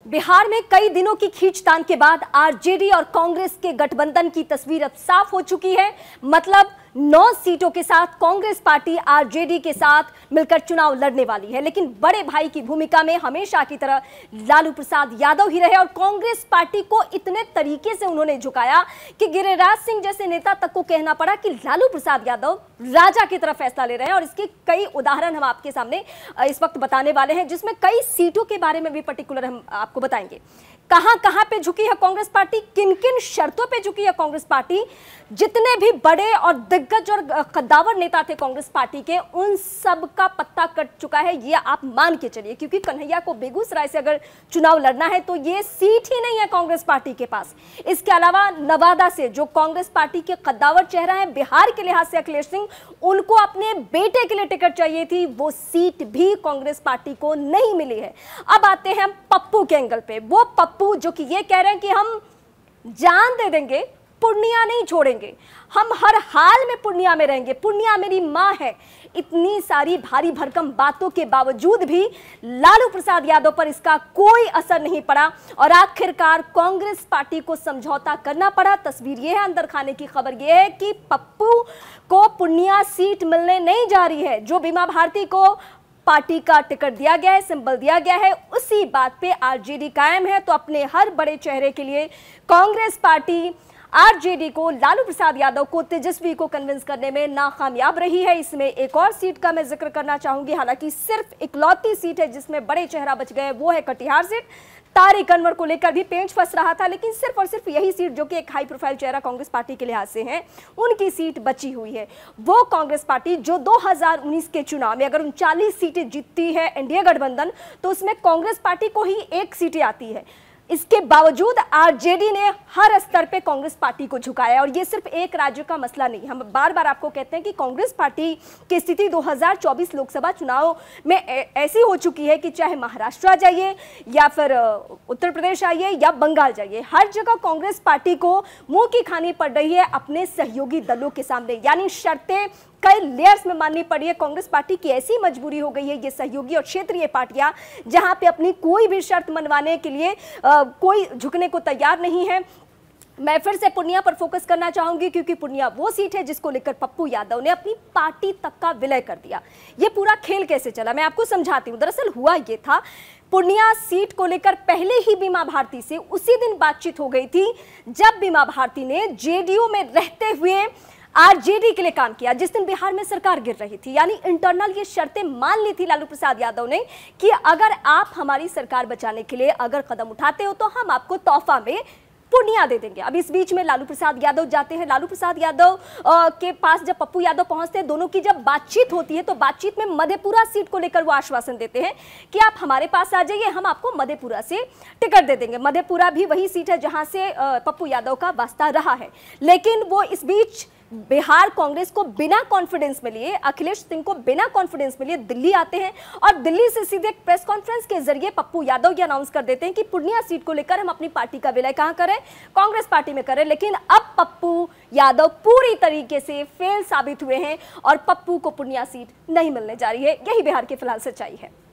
बिहार में कई दिनों की खींचतान के बाद आरजेडी और कांग्रेस के गठबंधन की तस्वीर अब साफ हो चुकी है। मतलब 9 सीटों के साथ कांग्रेस पार्टी आरजेडी के साथ मिलकर चुनाव लड़ने वाली है, लेकिन बड़े भाई की भूमिका में हमेशा की तरह लालू प्रसाद यादव ही रहे और कांग्रेस पार्टी को इतने तरीके से उन्होंने झुकाया कि गिरिराज सिंह जैसे नेता तक को कहना पड़ा कि लालू प्रसाद यादव राजा की तरह फैसला ले रहे हैं। और इसके कई उदाहरण हम आपके सामने इस वक्त बताने वाले हैं, जिसमें कई सीटों के बारे में भी पर्टिकुलर हम आपको बताएंगे। कहां कहां पे झुकी है कांग्रेस पार्टी, किन किन शर्तों पे झुकी है कांग्रेस पार्टी, जितने भी बड़े और दिग्गज और कद्दावर नेता थे कांग्रेस पार्टी के, उन सब का पत्ता कट चुका है, ये आप मान के चलिए। क्योंकि कन्हैया को बेगूसराय से अगर चुनाव लड़ना है तो ये सीट ही नहीं है कांग्रेस पार्टी के पास। इसके अलावा नवादा से जो कांग्रेस पार्टी के कद्दावर चेहरा है बिहार के लिहाज से अखिलेश सिंह, उनको अपने बेटे के लिए टिकट चाहिए थी, वो सीट भी कांग्रेस पार्टी को नहीं मिली है। अब आते हैं पप्पू के एंगल पे। वो पप्पू जो कि ये कह रहे हैं कि हम जान दे देंगे, पूर्णिया नहीं छोड़ेंगे, हम हर हाल में पूर्णिया में रहेंगे, पूर्णिया मेरी मां है। इतनी सारी भारी भरकम बातों के बावजूद भी लालू प्रसाद यादव पर इसका कोई असर नहीं पड़ा और आखिरकार कांग्रेस पार्टी को समझौता करना पड़ा। तस्वीर यह है, अंदर खाने की खबर यह है कि पप्पू को पूर्णिया सीट मिलने नहीं जा रही है। जो बीमा भारती को पार्टी का टिकट दिया गया है, सिंबल दिया गया है, उसी बात पे आरजेडी कायम है। तो अपने हर बड़े चेहरे के लिए कांग्रेस पार्टी आरजेडी को, लालू प्रसाद यादव को, तेजस्वी को कन्विंस करने में नाकामयाब रही है। इसमें एक और सीट का मैं जिक्र करना चाहूंगी, हालांकि सिर्फ इकलौती सीट है जिसमें बड़े चेहरा बच गए, वो है कटिहार सीट। तारिक अनवर को लेकर भी पेंच फंस रहा था, लेकिन सिर्फ और सिर्फ यही सीट, जो कि एक हाई प्रोफाइल चेहरा कांग्रेस पार्टी के लिहाज से है, उनकी सीट बची हुई है। वो कांग्रेस पार्टी जो 2019 के चुनाव में अगर 39 सीटें जीतती है एनडीए गठबंधन, तो उसमें कांग्रेस पार्टी को ही 1 सीटें आती है। इसके बावजूद आरजेडी ने हर स्तर पे कांग्रेस पार्टी को झुकाया। और ये सिर्फ एक राज्य का मसला नहीं, हम बार बार आपको कहते हैं कि कांग्रेस पार्टी की स्थिति 2024 लोकसभा चुनाव में ऐसी हो चुकी है कि चाहे महाराष्ट्र जाइए या फिर उत्तर प्रदेश आइए या बंगाल जाइए, हर जगह कांग्रेस पार्टी को मुंह की खानी पड़ रही है अपने सहयोगी दलों के सामने। यानी शर्तें कई लेयर्स में माननी पड़ी है। कांग्रेस पार्टी की ऐसी मजबूरी हो गई है, ये सहयोगी और क्षेत्रीय पार्टियां जहां पे अपनी कोई भी शर्त मनवाने के लिए कोई झुकने को तैयार नहीं है। मैं फिर से पूर्णिया पर फोकस करना चाहूंगी, क्योंकि पूर्णिया वो सीट है जिसको लेकर पप्पू यादव ने अपनी पार्टी तक का विलय कर दिया। ये पूरा खेल कैसे चला मैं आपको समझाती हूँ। दरअसल हुआ ये था, पूर्णिया सीट को लेकर पहले ही बीमा भारती से उसी दिन बातचीत हो गई थी जब बीमा भारती ने जेडीयू में रहते हुए आरजेडी के लिए काम किया, जिस दिन बिहार में सरकार गिर रही थी। यानी इंटरनल ये शर्तें मान ली थी लालू प्रसाद यादव ने कि अगर आप हमारी सरकार बचाने के लिए अगर कदम उठाते हो तो हम आपको तोहफा में पूर्णिया दे देंगे। अब इस बीच में लालू प्रसाद यादव जाते हैं। लालू प्रसाद यादव के पास जब पप्पू यादव पहुंचते हैं, दोनों की जब बातचीत होती है तो बातचीत में मधेपुरा सीट को लेकर वो आश्वासन देते हैं कि आप हमारे पास आ जाइए, हम आपको मधेपुरा से टिकट दे देंगे। मधेपुरा भी वही सीट है जहां से पप्पू यादव का वास्ता रहा है। लेकिन वो इस बीच बिहार कांग्रेस को बिना कॉन्फिडेंस में लिए, अखिलेश सिंह को बिना कॉन्फिडेंस में लिए दिल्ली आते हैं और दिल्ली से सीधे एक प्रेस कॉन्फ्रेंस के जरिए पप्पू यादव ये अनाउंस कर देते हैं कि पूर्णिया सीट को लेकर हम अपनी पार्टी का विलय कहां करें, कांग्रेस पार्टी में करें। लेकिन अब पप्पू यादव पूरी तरीके से फेल साबित हुए हैं और पप्पू को पूर्णिया सीट नहीं मिलने जा रही है। यही बिहार की फिलहाल सच्चाई है।